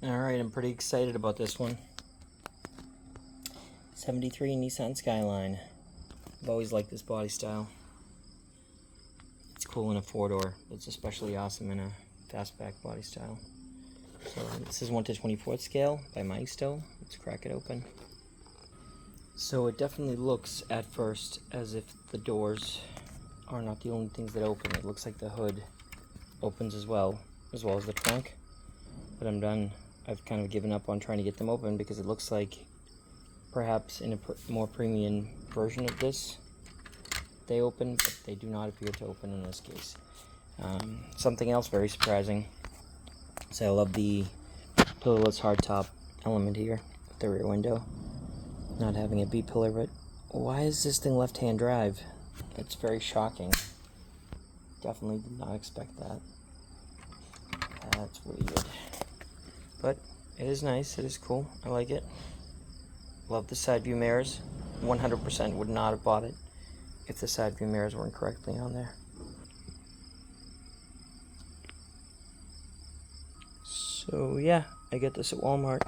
Alright, I'm pretty excited about this one. 73 Nissan Skyline. I've always liked this body style. It's cool in a 4-door. It's especially awesome in a fastback body style. So this is 1/24 scale by Maisto. Let's crack it open. So it definitely looks at first as if the doors are not the only things that open. It looks like the hood opens as well as the trunk. But I'm done. I've kind of given up on trying to get them open because it looks like perhaps in a more premium version of this they open, but they do not appear to open in this case. Something else very surprising is I love the pillarless hardtop element here with the rear window not having a B-pillar, but why is this thing left-hand drive? It's very shocking. Definitely did not expect that. That's weird. But it is nice, it is cool, I like it. Love the side view mirrors. 100% would not have bought it if the side view mirrors weren't correctly on there. So yeah, I get this at Walmart.